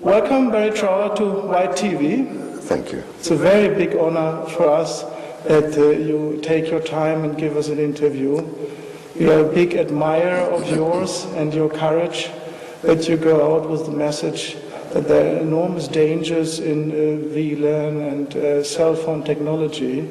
Welcome, Barrie Trower, to White TV. Thank you. It's a very big honor for us that you take your time and give us an interview. We are a big admirer of yours and your courage that you go out with the message that there are enormous dangers in VLAN and cell phone technology.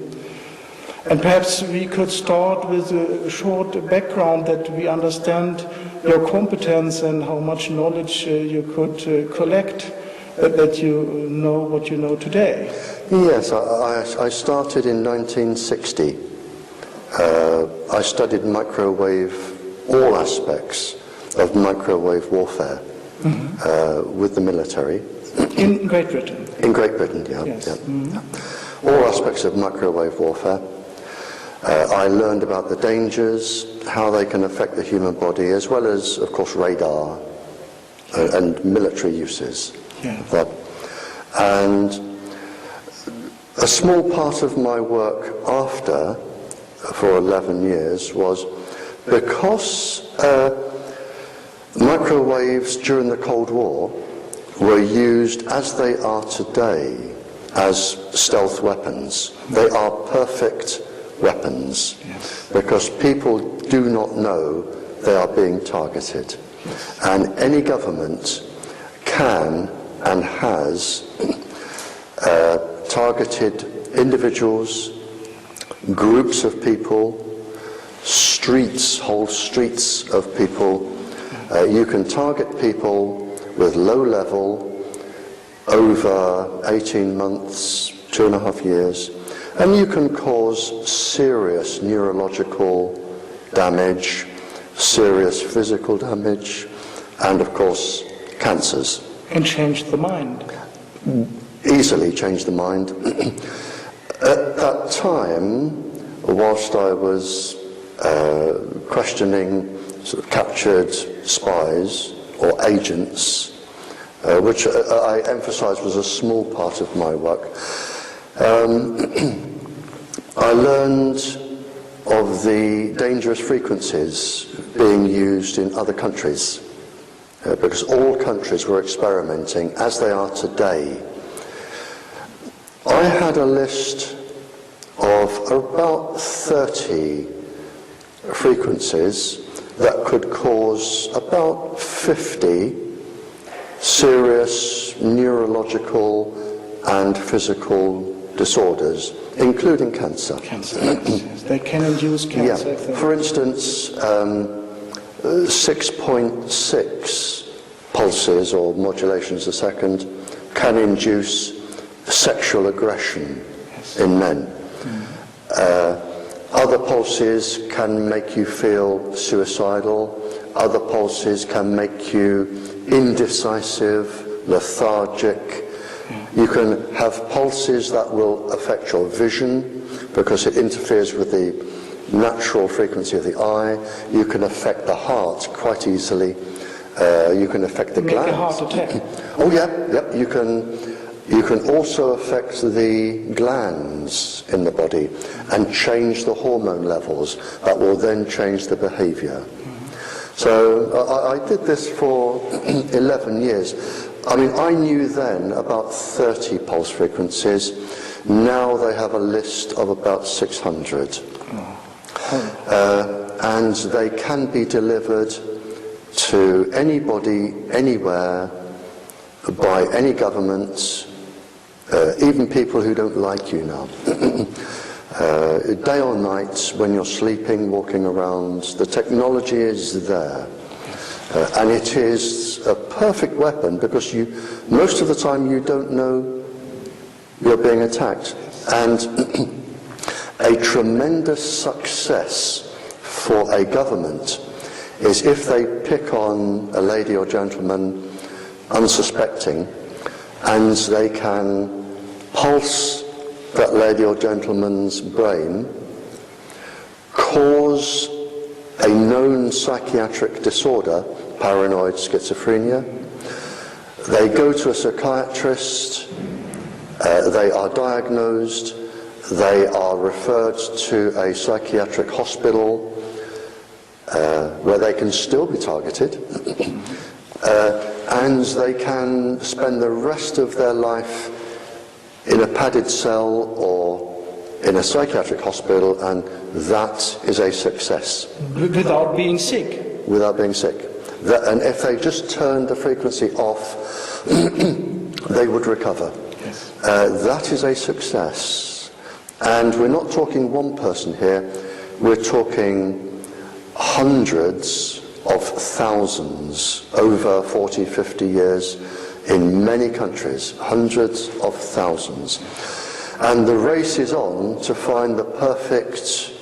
And perhaps we could start with a short background that we understand your competence and how much knowledge you could collect, that you know what you know today. Yes, I started in 1960. I studied all aspects of microwave warfare with the military. In Great Britain? In Great Britain, yeah. Yes. Yeah. All aspects of microwave warfare. I learned about the dangers, how they can affect the human body, as well as, of course, radar and military uses. Yeah. And a small part of my work after, for 11 years, was because microwaves during the Cold War were used as they are today as stealth weapons. They are perfect weapons, yes, because people do not know they are being targeted. And any government can and has targeted individuals, groups of people, whole streets of people. You can target people with low level over 18 months, 2.5 years, and you can cause serious neurological damage, serious physical damage, and of course cancers. And change the mind. Easily change the mind. At that time, whilst I was questioning sort of captured spies or agents, which I emphasise was a small part of my work, I learned of the dangerous frequencies being used in other countries, because all countries were experimenting as they are today. I had a list of about 30 frequencies that could cause about 50 serious neurological and physical disorders, including cancer. Cancer, yes. They can induce cancer. Yeah. For instance, 6.6 pulses or modulations a second can induce sexual aggression, yes, in men. Other pulses can make you feel suicidal. Other pulses can make you indecisive, lethargic. You can have pulses that will affect your vision because it interferes with the natural frequency of the eye. You can affect the heart quite easily. You can affect the glands. Make a heart attack. Oh yeah, yep. You can also affect the glands in the body and change the hormone levels that will then change the behavior. So I did this for 11 years. I mean, I knew then about 30 pulse frequencies. Now they have a list of about 600. And they can be delivered to anybody, anywhere, by any government, even people who don't like you now. Day or night, when you're sleeping, walking around, the technology is there. And it is a perfect weapon because most of the time you don't know you're being attacked. And a tremendous success for a government is if they pick on a lady or gentleman unsuspecting and they can pulse that lady or gentleman's brain, cause a known psychiatric disorder, paranoid schizophrenia. They go to a psychiatrist, they are diagnosed, they are referred to a psychiatric hospital where they can still be targeted. and they can spend the rest of their life in a padded cell or in a psychiatric hospital, and that is a success. Without being sick. Without being sick. And if they just turned the frequency off, they would recover. Yes. That is a success. And we're not talking one person here, we're talking hundreds of thousands over 40, 50 years in many countries, hundreds of thousands. And the race is on to find the perfect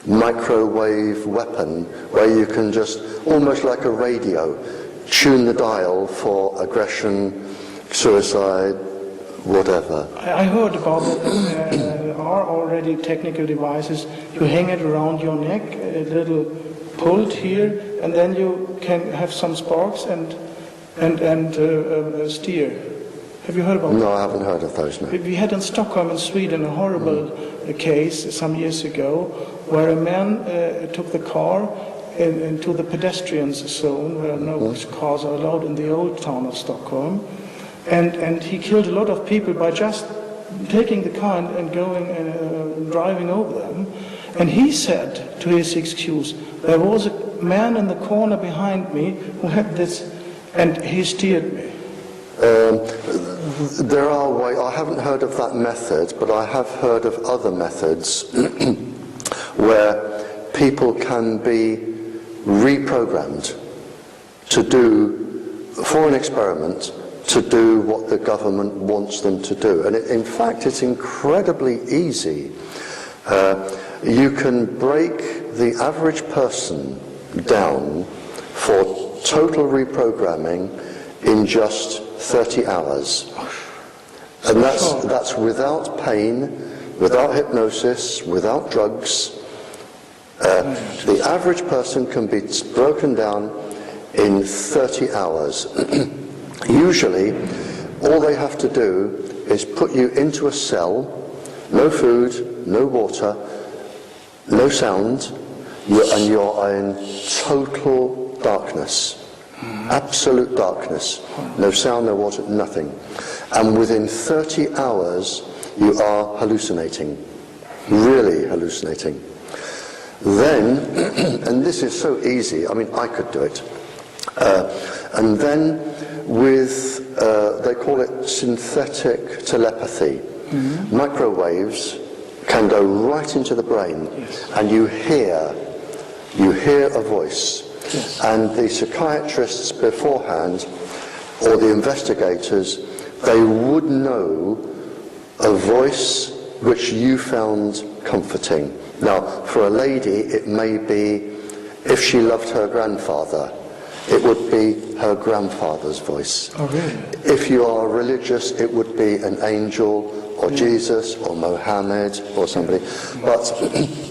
microwave weapon where you can just, almost like a radio, tune the dial for aggression, suicide, whatever. I heard about that there are already technical devices. You hang it around your neck, a little pult here, and then you can have some sparks and steer. Have you heard about that? No, I haven't heard of those, no. We had in Stockholm in Sweden a horrible case some years ago where a man took the car into the pedestrians zone where no cars are allowed in the old town of Stockholm, and he killed a lot of people by just taking the car and going and driving over them. And he said to his excuse, there was a man in the corner behind me who had this, and he steered me. There are ways. I haven't heard of that method, but I have heard of other methods where people can be reprogrammed to do, for an experiment, to do what the government wants them to do. And in fact, it's incredibly easy. You can break the average person down for total reprogramming in just 30 hours. And that's without pain, without hypnosis, without drugs. The average person can be broken down in 30 hours. Usually, all they have to do is put you into a cell, no food, no water, no sound, and you're in total darkness. Absolute darkness. No sound, no water, nothing. And within 30 hours, you are hallucinating. Really hallucinating. Then, and this is so easy, I mean, I could do it. And then with, they call it synthetic telepathy. Microwaves can go right into the brain, and you hear a voice. Yes. And the psychiatrists beforehand, or the investigators, they would know a voice which you found comforting. Now, for a lady, it may be, if she loved her grandfather, it would be her grandfather's voice. Oh, really? If you are religious, it would be an angel, or Jesus, or Mohammed, or somebody. But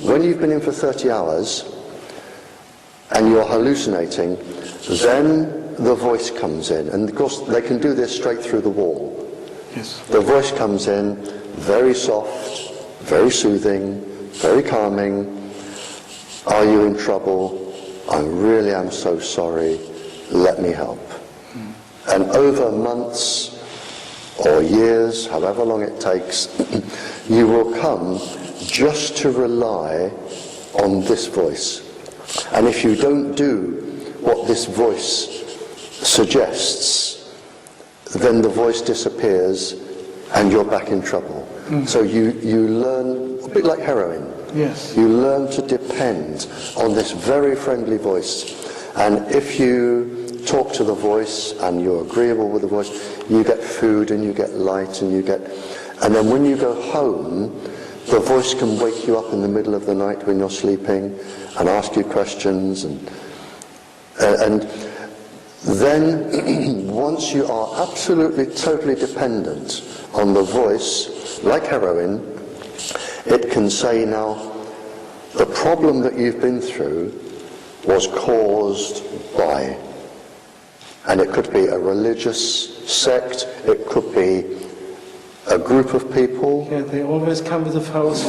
when you've been in for 30 hours, and you're hallucinating, then the voice comes in. And of course, they can do this straight through the wall. Yes. The voice comes in, very soft, very soothing, very calming. Are you in trouble? I really am so sorry. Let me help. And over months or years, however long it takes, you will come just to rely on this voice. And if you don't do what this voice suggests, then the voice disappears and you're back in trouble. So you learn, a bit like heroin, Yes. you learn to depend on this very friendly voice. And if you talk to the voice and you're agreeable with the voice, you get food and you get light and then when you go home, the voice can wake you up in the middle of the night when you're sleeping and ask you questions, and then once you are absolutely, totally dependent on the voice, like heroin, it can say, now, the problem that you've been through was caused by, and it could be a religious sect, it could be a group of people. Yeah, they always come with a false.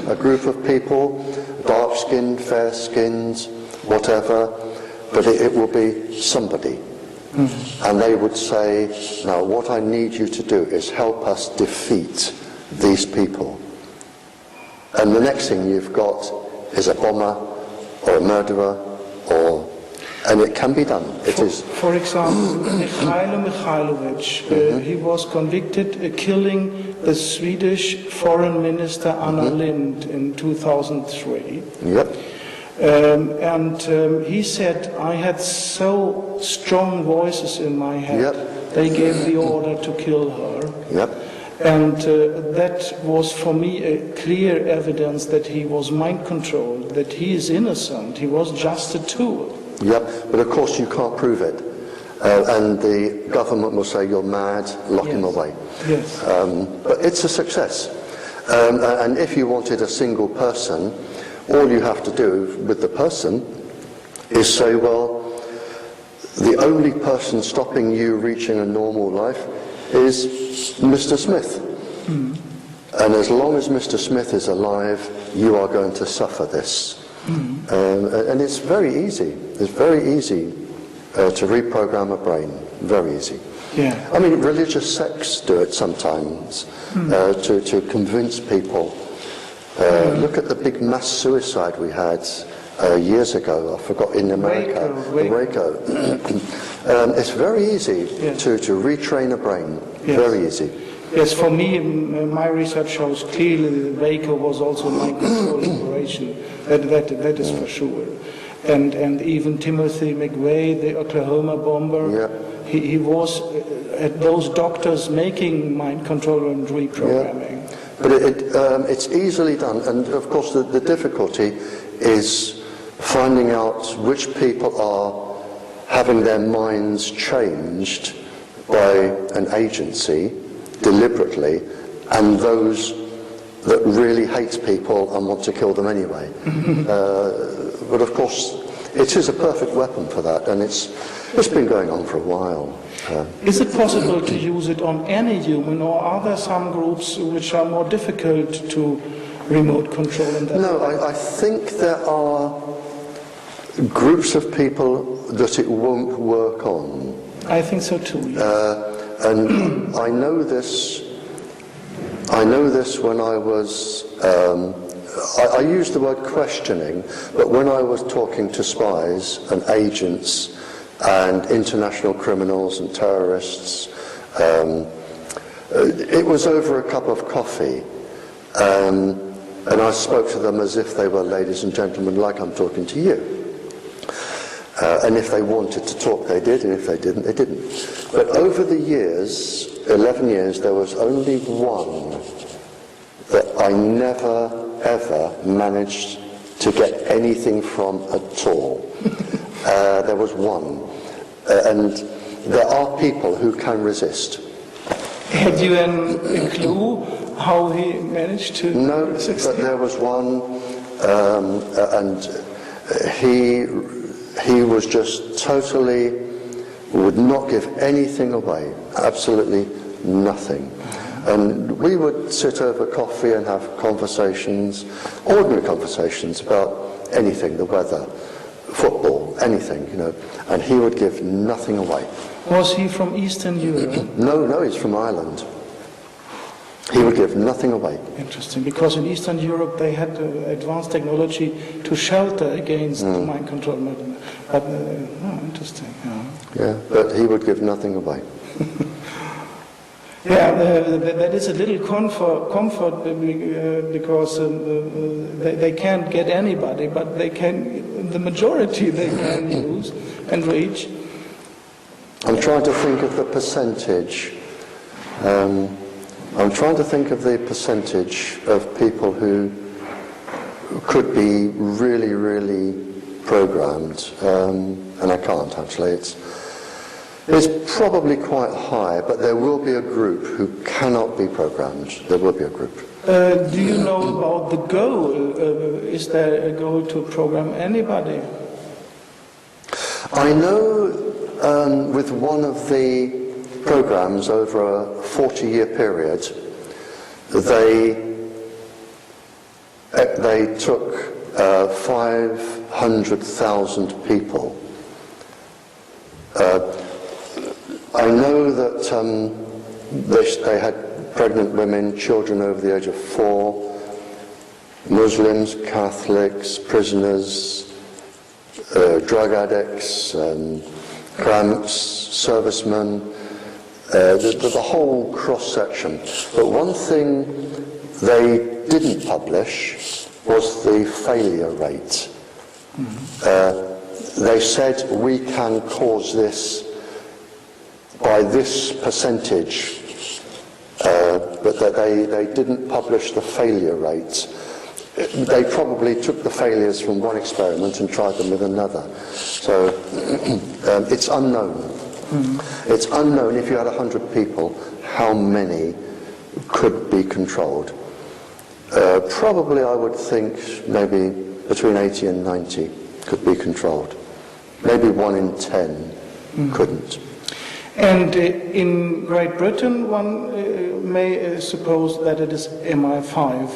A group of people, dark-skinned, fair-skinned, whatever, but it will be somebody. And they would say, now what I need you to do is help us defeat these people. And the next thing you've got is a bomber or a murderer, and it can be done. For example, Mikhailo Mikhailovich, he was convicted of killing the Swedish Foreign Minister Anna Lindh in 2003. Yep. He said, I had so strong voices in my head, they gave the order to kill her. Yep. And that was for me a clear evidence that he was mind controlled, that he is innocent, he was just a tool. Yep, but of course you can't prove it. And the government will say you're mad, lock him away. Yes. But it's a success. And if you wanted a single person, all you have to do with the person is say, well, the only person stopping you reaching a normal life is Mr. Smith. And as long as Mr. Smith is alive, you are going to suffer this. And it's very easy. It's very easy to reprogram a brain. Very easy. Yeah. I mean, religious sects do it sometimes to convince people. Look at the big mass suicide we had years ago. I forgot, in America. Waco. It's very easy to retrain a brain. Yes. Very easy. Yes, for me, my research shows clearly that Waco was also a mind control operation. That is for sure. And even Timothy McVeigh, the Oklahoma bomber, he was at those doctors making mind control and reprogramming. Yeah. But it's easily done, and of course the difficulty is finding out which people are having their minds changed by an agency deliberately, and those that really hate people and want to kill them anyway. But of course it is a perfect weapon for that, and it's been going on for a while. Is it possible to use it on any human, or are there some groups which are more difficult to remote control? No, I think there are groups of people that it won't work on. I think so too. Yes. And I know this when I was, I use the word questioning, but when I was talking to spies and agents and international criminals and terrorists, it was over a cup of coffee, and I spoke to them as if they were ladies and gentlemen, like I'm talking to you. And if they wanted to talk, they did, and if they didn't, they didn't. But over the years, 11 years, there was only one that I never, ever managed to get anything from at all. There was one. And there are people who can resist. Had you a clue how he managed to succeed? No, but there was one, and he was just totally, would not give anything away, absolutely nothing. And we would sit over coffee and have conversations, ordinary conversations about anything, the weather, football, anything, and he would give nothing away. Was he from Eastern Europe? No, he's from Ireland. He would give nothing away. Interesting, because in Eastern Europe they had advanced technology to shelter against mind control. But interesting. Yeah, but he would give nothing away. That is a little comfort because they can't get anybody, but they can. The majority they can use and reach. I'm trying to think of the percentage. I'm trying to think of the percentage of people who could be really, really programmed, and I can't actually. It's probably quite high, but there will be a group who cannot be programmed. There will be a group. Do you know about the goal? Is there a goal to program anybody? I know with one of the programs over a 40-year period, they took 500,000 people. I know that they had pregnant women, children over the age of 4, Muslims, Catholics, prisoners, drug addicts, cramps, servicemen, the whole cross-section. But one thing they didn't publish was the failure rate. They said we can cause this by this percentage, but that they didn't publish the failure rate. They probably took the failures from one experiment and tried them with another. So it's unknown. It's unknown if you had 100 people, how many could be controlled. Probably I would think maybe between 80 and 90 could be controlled. Maybe 1 in 10 couldn't. And in Great Britain, one may suppose that it is MI5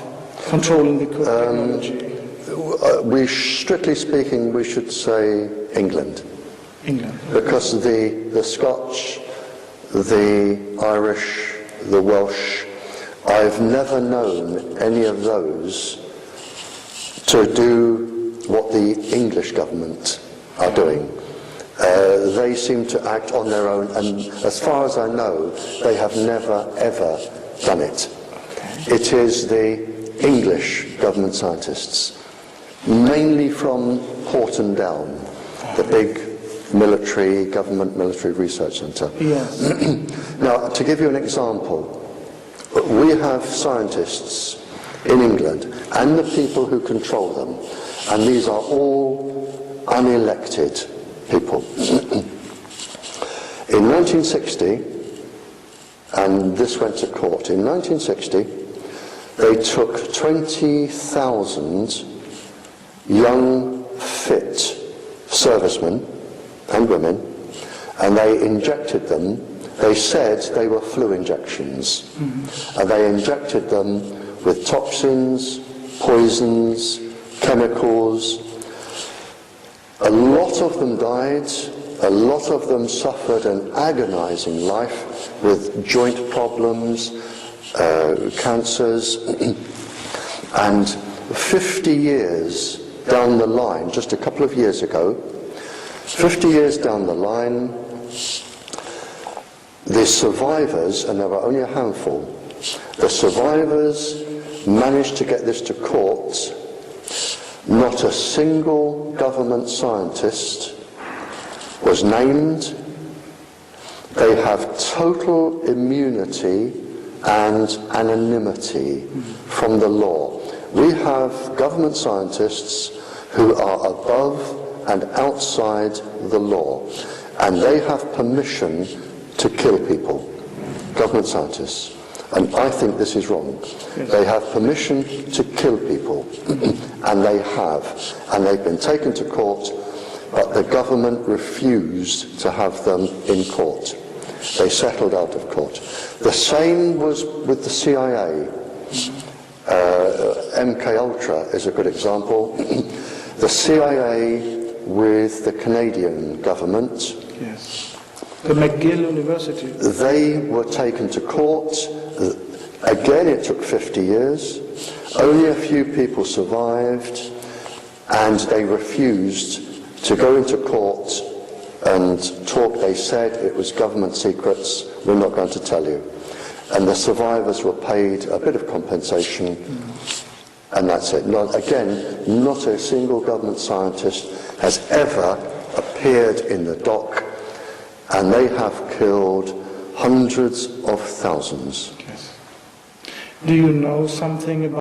controlling the technology. Strictly speaking, we should say England. England. Because the Scotch, the Irish, the Welsh, I've never known any of those to do what the English government are doing. They seem to act on their own, and as far as I know, they have never ever done it. It is the English government scientists, mainly from Porton down, the big government military research centre. Yes. Now, to give you an example, we have scientists in England and the people who control them, and these are all unelected people. In 1960, and this went to court, in 1960 they took 20,000 young, fit servicemen and women, and they injected them. They said they were flu injections, and they injected them with toxins, poisons, chemicals. A lot of them died, a lot of them suffered an agonizing life with joint problems, cancers, and 50 years down the line, just a couple of years ago, 50 years down the line, the survivors, and there were only a handful, the survivors managed to get this to court. Not a single government scientist was named. They have total immunity and anonymity from the law. We have government scientists who are above and outside the law, and they have permission to kill people, government scientists. And I think this is wrong. Yes. They have permission to kill people, and they have. And they've been taken to court, but the government refused to have them in court. They settled out of court. The same was with the CIA. MKUltra is a good example. The CIA with the Canadian government. Yes. The McGill University. They were taken to court. Again, it took 50 years. Only a few people survived, and they refused to go into court and talk. They said it was government secrets, we're not going to tell you. And the survivors were paid a bit of compensation, and that's it. Not a single government scientist has ever appeared in the dock, and they have killed hundreds of thousands. Yes. Do you know something about